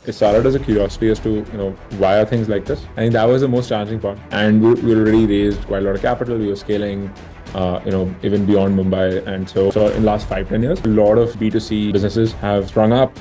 it started as a curiosity as to, why are things like this? I think that was the most challenging part. And we already raised quite a lot of capital. We were scaling, even beyond Mumbai. And so in the last 5-10 years, a lot of B2C businesses have sprung up.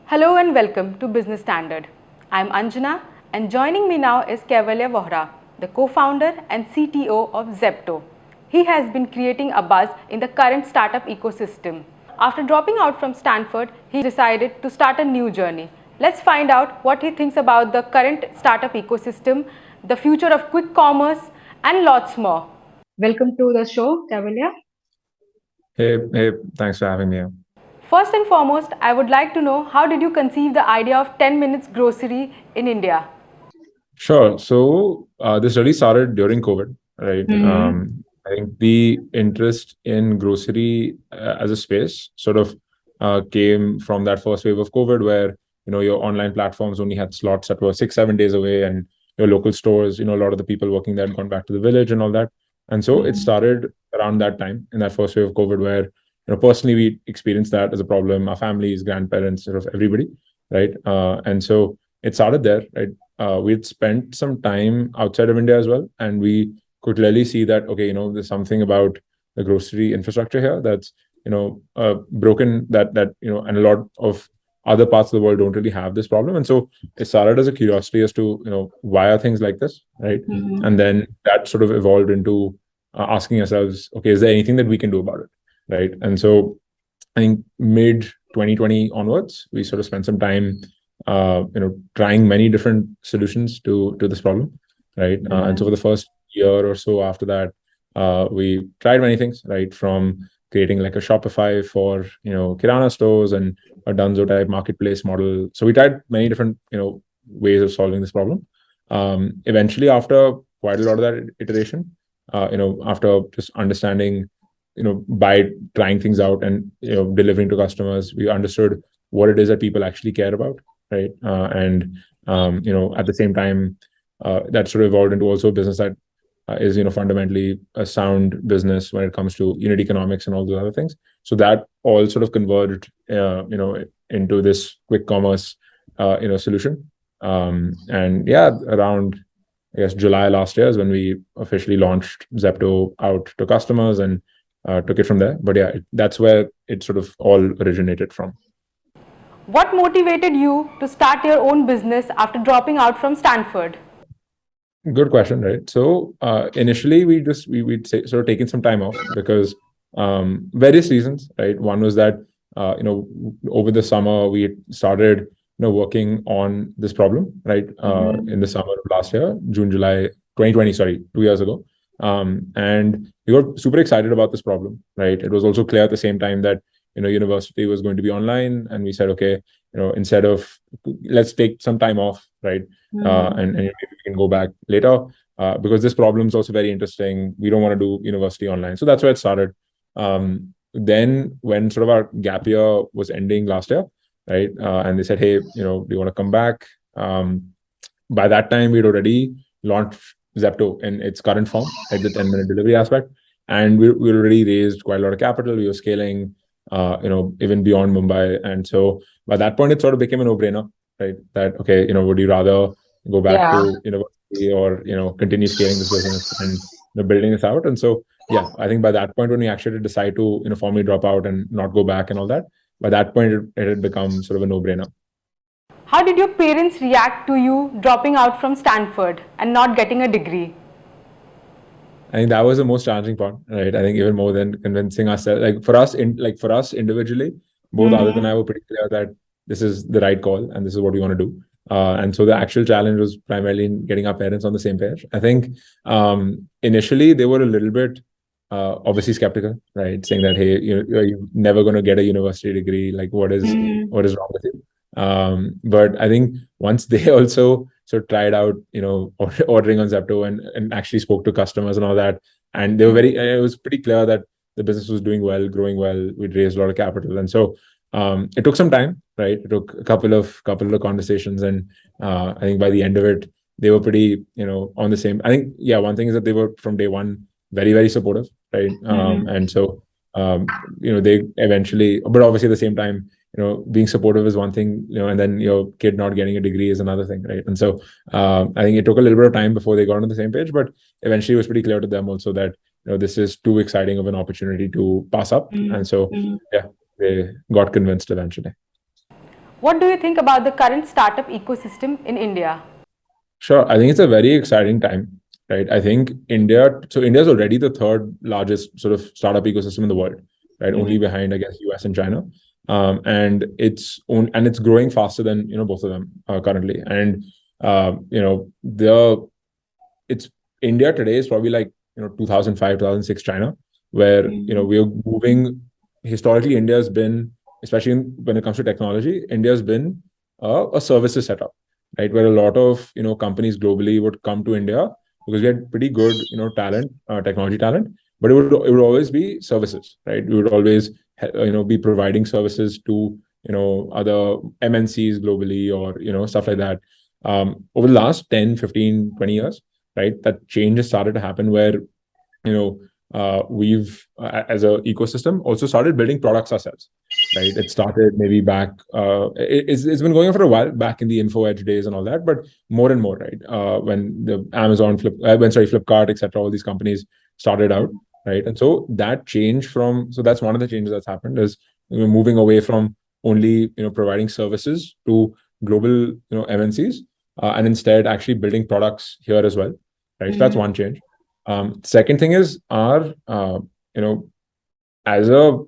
Hello and welcome to Business Standard. I'm Anjana and joining me now is Kaivalya Vohra, the co-founder and CTO of Zepto. He has been creating a buzz in the current startup ecosystem. After dropping out from Stanford, he decided to start a new journey. Let's find out what he thinks about the current startup ecosystem, the future of quick commerce, and lots more. Welcome to the show, Kaivalya. Hey, thanks for having me here. First and foremost, I would like to know, how did you conceive the idea of 10 minutes grocery in India? Sure. So this really started during COVID, right? I think the interest in grocery as a space sort of came from that first wave of COVID, where your online platforms only had slots that were 6-7 days away, and your local stores, a lot of the people working there had gone back to the village and all that. And so it started around that time, in that first wave of COVID, where personally we experienced that as a problem. Our families, grandparents, sort of everybody, right? And so it started there, right? We'd spent some time outside of India as well, and we could clearly see that, okay, there's something about the grocery infrastructure here that's, broken, that and a lot of other parts of the world don't really have this problem. And so it started as a curiosity as to, why are things like this, right? And then that sort of evolved into asking ourselves, okay, is there anything that we can do about it, right? And so I think mid 2020 onwards, we sort of spent some time trying many different solutions to this problem, right? And so for the first year or so after that, we tried many things, right? From creating like a Shopify for Kirana stores and a Dunzo type marketplace model. So we tried many different ways of solving this problem. Eventually, after quite a lot of that iteration, after just understanding, by trying things out and delivering to customers, we understood what it is that people actually care about, right? And at the same time, that sort of evolved into also a business that is fundamentally a sound business when it comes to unit economics and all those other things. So that all sort of converged into this quick commerce solution. And yeah, around I guess July last year is when we officially launched Zepto out to customers and took it from there. But yeah, that's where it sort of all originated from. What motivated you to start your own business after dropping out from Stanford? Good question, right? So initially we'd say, sort of taken some time off because various reasons, right? One was that over the summer we started working on this problem, right? In the summer of last year, June, July 2020, sorry, 2 years ago. And we were super excited about this problem, right? It was also clear at the same time that university was going to be online, and we said, okay, instead of, let's take some time off, right? And maybe we can go back later, because this problem is also very interesting. We don't want to do university online. So that's where it started. Then when sort of our gap year was ending last year, right? And they said, hey, do you want to come back? By that time, we'd already launched Zepto in its current form, at the 10-minute delivery aspect. And we already raised quite a lot of capital. We were scaling, even beyond Mumbai. And so by that point, it sort of became a no-brainer, right? That, okay, would you rather go back to university or, continue scaling this business and building this out? And so, yeah, I think by that point, when we actually decide to, formally drop out and not go back and all that, by that point, it had become sort of a no-brainer. How did your parents react to you dropping out from Stanford and not getting a degree? I think that was the most challenging part, right? I think even more than convincing ourselves, like for us individually, both Adit and I were pretty clear that this is the right call and this is what we want to do. And so the actual challenge was primarily in getting our parents on the same page. I think initially they were a little bit obviously skeptical, right? Saying that, hey, you're never going to get a university degree. Like, what is wrong with you? But I think once they also sort of tried out, ordering on Zepto and actually spoke to customers and all that, and they were it was pretty clear that the business was doing well, growing well. We'd raised a lot of capital, and so it took some time, right? It took a couple of conversations, and I think by the end of it, they were pretty, on the same. I think, yeah, one thing is that they were from day one very, very supportive, right? And so they eventually, but obviously at the same time, being supportive is one thing, and then your kid not getting a degree is another thing, right? And so I think it took a little bit of time before they got on the same page, but eventually it was pretty clear to them also that this is too exciting of an opportunity to pass up. And so yeah, they got convinced eventually. What do you think about the current startup ecosystem in India? Sure. I think it's a very exciting time, right? I think India is already the third largest sort of startup ecosystem in the world, right? Only behind, I guess, US and China. And it's growing faster than, both of them currently. And, it's India today is probably like, 2005, 2006 China, where, we are moving. Historically, India has been, especially when it comes to technology, India has been a services setup, right? Where a lot of, companies globally would come to India because we had pretty good, talent, technology talent, but it would always be services, right? We would always, be providing services to, other MNCs globally or, stuff like that. Over the last 10, 15, 20 years, right, that change has started to happen where, we've, as an ecosystem, also started building products ourselves, right? It started maybe back, it's been going on for a while, back in the info edge days and all that, but more and more, right? When the Amazon, Flipkart, etc., all these companies started out, right? And so that's one of the changes that's happened is moving away from only, providing services to global, MNCs, and instead actually building products here as well, right? So that's one change. Second thing is as a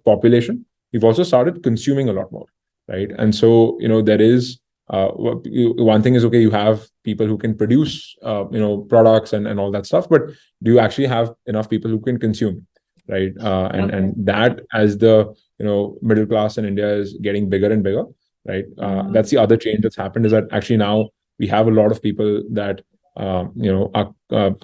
population, we've also started consuming a lot more, right? And so, there is one thing is, okay, you have people who can produce, products and all that stuff, but do you actually have enough people who can consume, right? And that, as the, middle class in India is getting bigger and bigger, right? That's the other change that's happened, is that actually now we have a lot of people that, are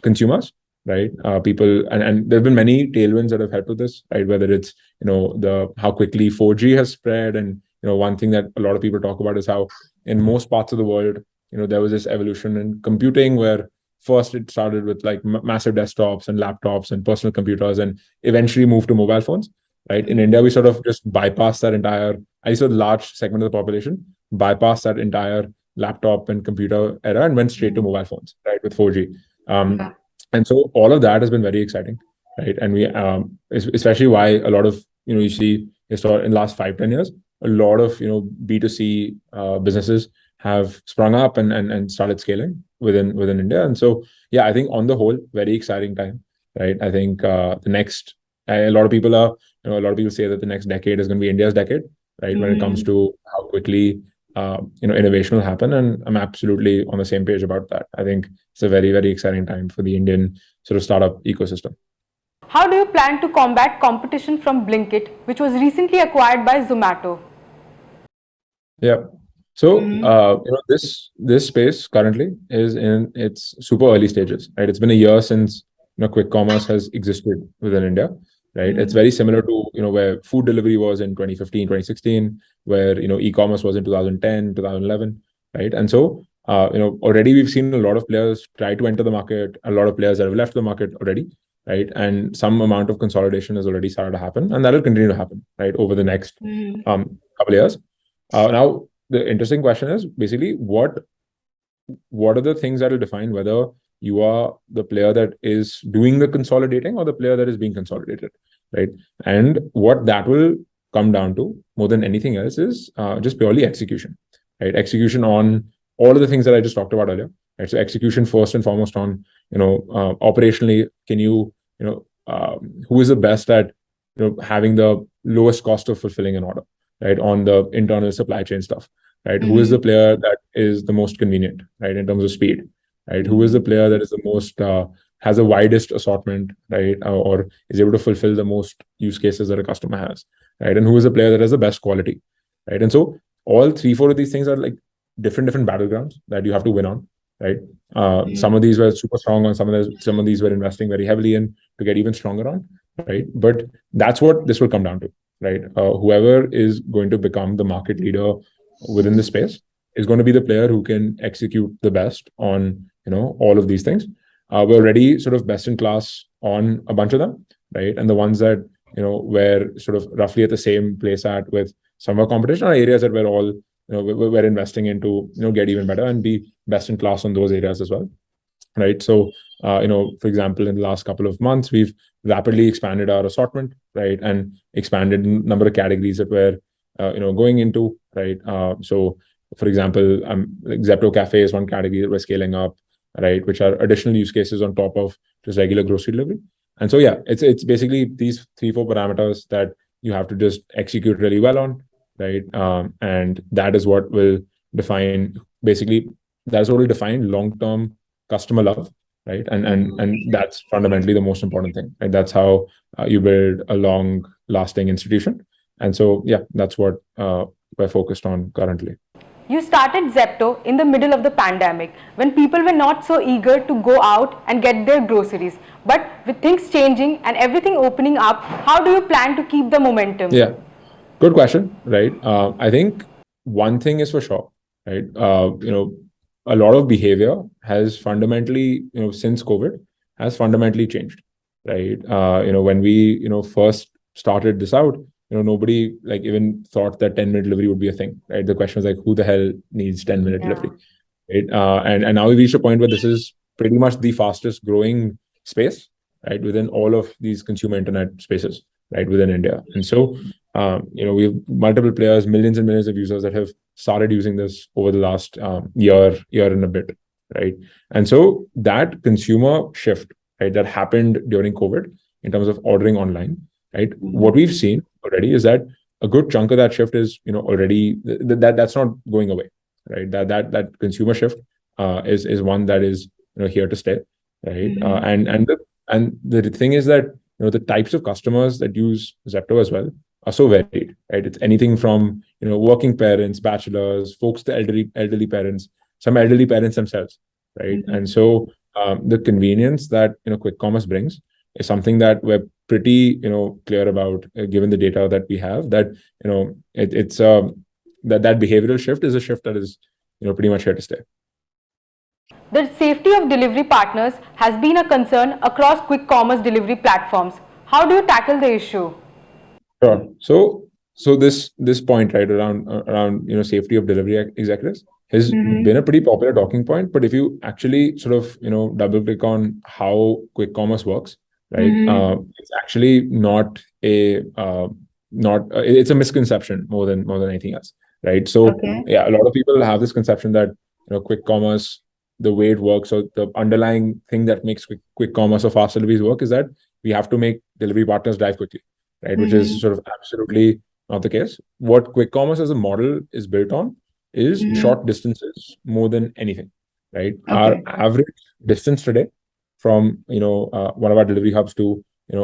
consumers, right? People, and there have been many tailwinds that have helped with this, right? Whether it's, how quickly 4G has spread. And, one thing that a lot of people talk about is how in most parts of the world, there was this evolution in computing where first it started with like massive desktops and laptops and personal computers and eventually moved to mobile phones, right? In India, we sort of just bypassed that entire, I saw a large segment of the population bypass that entire laptop and computer era and went straight to mobile phones, right? With 4G. And so all of that has been very exciting, right? And we, especially why a lot of, you see in the last 5-10 years, a lot of, B2C businesses have sprung up and started scaling within India. And so, yeah, I think on the whole, very exciting time, right? I think the next, a lot of people say that the next decade is going to be India's decade, right? When it comes to how quickly innovation will happen. And I'm absolutely on the same page about that. I think it's a very, very exciting time for the Indian sort of startup ecosystem. How do you plan to combat competition from Blinkit, which was recently acquired by Zomato? Yeah. So, this space currently is in its super early stages, right? It's been a year since, quick commerce has existed within India, right? It's very similar to, where food delivery was in 2015, 2016, where, e-commerce was in 2010, 2011, right? And so, already we've seen a lot of players try to enter the market, a lot of players that have left the market already, right? And some amount of consolidation has already started to happen, and that'll continue to happen, right, over the next couple of years. Now, the interesting question is basically what are the things that will define whether you are the player that is doing the consolidating or the player that is being consolidated, right? And what that will come down to more than anything else is just purely execution, right? Execution on all of the things that I just talked about earlier, right? So execution first and foremost on, operationally, can you, who is the best at, having the lowest cost of fulfilling an order, right? On the internal supply chain stuff, right? Who is the player that is the most convenient, right? In terms of speed, right? Who is the player that is the most, has the widest assortment, right? Or is able to fulfill the most use cases that a customer has, right? And who is the player that has the best quality, right? And so all 3-4 of these things are like different battlegrounds that you have to win on, right? Some of these were super strong on, some of these were investing very heavily in to get even stronger on, right? But that's what this will come down to, right? Whoever is going to become the market leader within the space is going to be the player who can execute the best on, all of these things. We're already sort of best in class on a bunch of them, right? And the ones that, we're sort of roughly at the same place at with some of our competition, are areas that we're all, we're investing into, get even better and be best in class on those areas as well. Right. So, for example, in the last couple of months, we've rapidly expanded our assortment, right, and expanded number of categories that we're, going into, right. So, for example, like Zepto Cafe is one category that we're scaling up, right, which are additional use cases on top of just regular grocery delivery. And so, yeah, it's basically these 3-4 parameters that you have to just execute really well on, right, and that is what will define basically that's what will define long-term customer love, right? And that's fundamentally the most important thing, right? That's how you build a long-lasting institution. And so, yeah, that's what we're focused on currently. You started Zepto in the middle of the pandemic when people were not so eager to go out and get their groceries. But with things changing and everything opening up, how do you plan to keep the momentum? Yeah, good question, right? I think one thing is for sure, right? A lot of behavior has fundamentally, since COVID, has fundamentally changed, right? When we, first started this out, nobody like even thought that 10-minute delivery would be a thing, right? The question was like, who the hell needs 10-minute delivery, right? And now we've reached a point where this is pretty much the fastest growing space, right, within all of these consumer internet spaces, right, within India. And so, we have multiple players, millions and millions of users that have started using this over the last year and a bit, right? And so that consumer shift, right, that happened during COVID in terms of ordering online, right? What we've seen already is that a good chunk of that shift is, already that's not going away, right? That consumer shift is one that is, here to stay, right? And the thing is that the types of customers that use Zepto as well are so varied, right? It's anything from working parents, bachelors, folks, the elderly parents, some elderly parents themselves, right? And so the convenience that quick commerce brings is something that we're pretty clear about, given the data that we have, that it's that behavioral shift is a shift that is pretty much here to stay. The safety of delivery partners has been a concern across quick commerce delivery platforms. How do you tackle the issue? Sure. So this point, right, around safety of delivery executives has been a pretty popular talking point. But if you actually sort of double click on how quick commerce works, right, it's actually not it's a misconception more than anything else, right? So yeah, a lot of people have this conception that quick commerce, the way it works, or the underlying thing that makes quick commerce or fast deliveries work is that we have to make delivery partners drive quickly, right? Which is sort of absolutely not the case. What quick commerce as a model is built on is short distances more than anything, right? Our average distance today from one of our delivery hubs to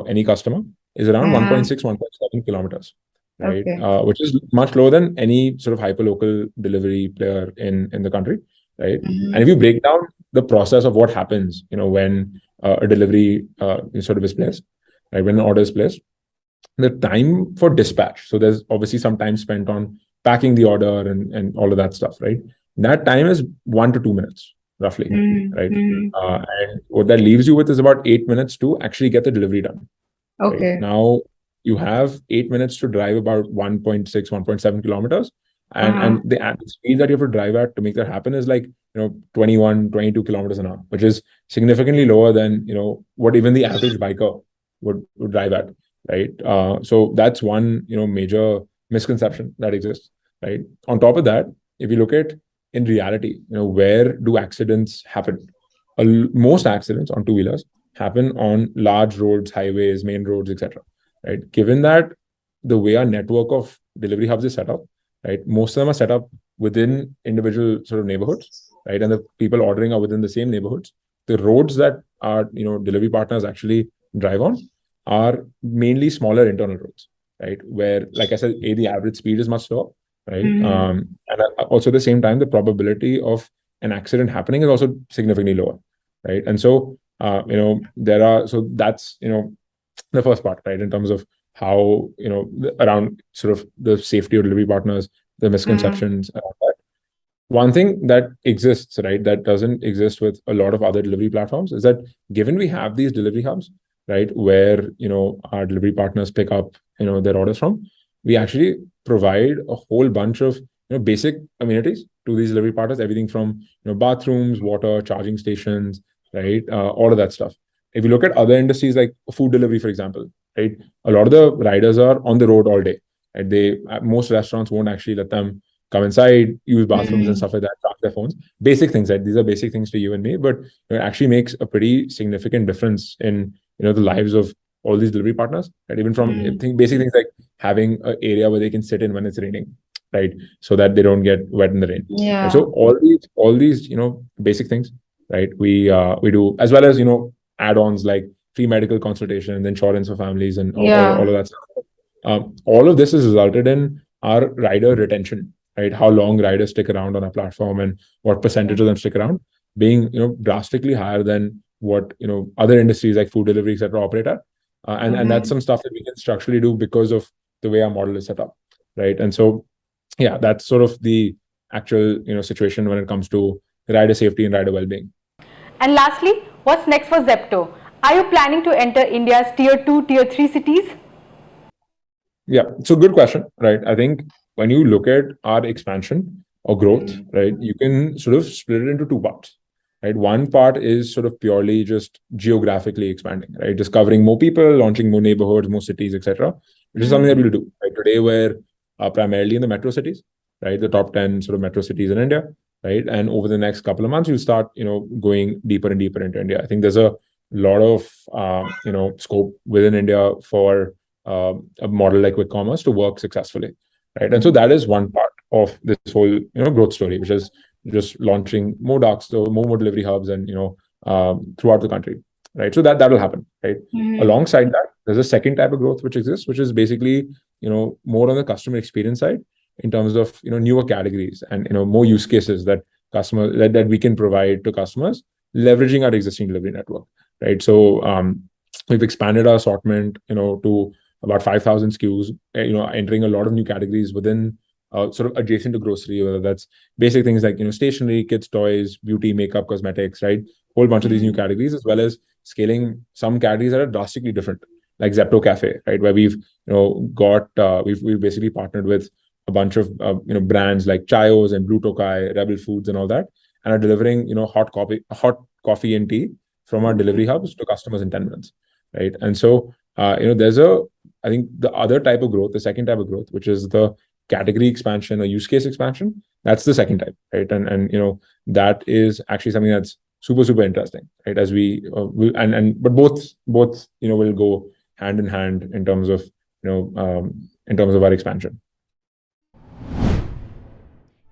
any customer is around 1.6, 1.7 kilometers, right? Which is much lower than any sort of hyperlocal delivery player in the country, right? And if you break down the process of what happens, when a delivery sort of is placed, right, when an order is placed, the time for dispatch. So there's obviously some time spent on packing the order and all of that stuff, right? That time is 1 to 2 minutes, roughly, right? And what that leaves you with is about 8 minutes to actually get the delivery done. Right? Now you have 8 minutes to drive about 1.6, 1.7 kilometers. And the speed that you have to drive at to make that happen is like 21, 22 kilometers an hour, which is significantly lower than what even the average biker would drive at, right? So that's one major misconception that exists, right? On top of that, if you look at in reality, where do accidents happen? Most accidents on two-wheelers happen on large roads, highways, main roads, etc. Right? Given that the way our network of delivery hubs is set up, right, most of them are set up within individual sort of neighborhoods, right, and the people ordering are within the same neighborhoods. The roads that our delivery partners actually drive on are mainly smaller internal roads, right, where, like I said, the average speed is much lower, right, and also at the same time the probability of an accident happening is also significantly lower, right? And so so that's the first part, right, in terms of how around sort of the safety of delivery partners, the misconceptions around that. One thing that exists, right, that doesn't exist with a lot of other delivery platforms is that given we have these delivery hubs, right, where our delivery partners pick up their orders from, we actually provide a whole bunch of basic amenities to these delivery partners, everything from bathrooms, water, charging stations, right, all of that stuff. If you look at other industries like food delivery, for example, right, a lot of the riders are on the road all day, right? Most restaurants won't actually let them come inside, use bathrooms and stuff like that, charge their phones. Basic things, right? These are basic things to you and me, but it actually makes a pretty significant difference in the lives of all these delivery partners. Right? Even from basic things like having an area where they can sit in when it's raining, right, so that they don't get wet in the rain. Yeah. Right? So all these basic things, right? We do, as well as add-ons like free medical consultation, insurance for families, and all of that stuff. All of this has resulted in our rider retention, right? How long riders stick around on our platform and what percentage of them stick around, being drastically higher than what other industries like food delivery, etc., operate at. And that's some stuff that we can structurally do because of the way our model is set up, right? And so, yeah, that's sort of the actual situation when it comes to rider safety and rider well-being. And lastly, what's next for Zepto? Are you planning to enter India's tier 2, tier 3 cities? Yeah, so good question, right? I think when you look at our expansion or growth, right, you can sort of split it into two parts, right? One part is sort of purely just geographically expanding, right? Just covering more people, launching more neighborhoods, more cities, etc., which is something that we'll do. Right? Today, we're primarily in the metro cities, right? The top 10 sort of metro cities in India, right? And over the next couple of months, we'll start, going deeper and deeper into India. I think there's a lot of, scope within India for a model like quick commerce to work successfully, right? And so that is one part of this whole growth story, which is just launching more dark store, more delivery hubs, and throughout the country, right? So that will happen, right? Alongside that, there's a second type of growth which exists, which is basically more on the customer experience side in terms of newer categories and more use cases that customers that we can provide to customers, leveraging our existing delivery network, right? So we've expanded our assortment to about 5,000 SKUs, entering a lot of new categories within sort of adjacent to grocery, whether that's basic things like stationery, kids' toys, beauty, makeup, cosmetics, right? Whole bunch of these new categories, as well as scaling some categories that are drastically different, like Zepto Cafe, right? Where we've we've basically partnered with a bunch of brands like Chayos and Blue Tokai, Rebel Foods, and all that, and are delivering hot coffee and tea from our delivery hubs to customers in 10 minutes, right? And so there's I think the other type of growth, the second type of growth, which is the category expansion or use case expansion, that's the second type, right? And that is actually something that's super interesting, right? As we but both will go hand in hand in terms of in terms of our expansion.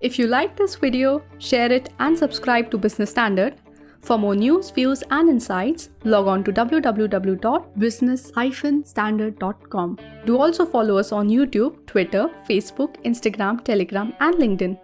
If you like this video, share it and subscribe to Business Standard. For more news, views and insights, log on to www.business-standard.com. Do also follow us on YouTube, Twitter, Facebook, Instagram, Telegram and LinkedIn.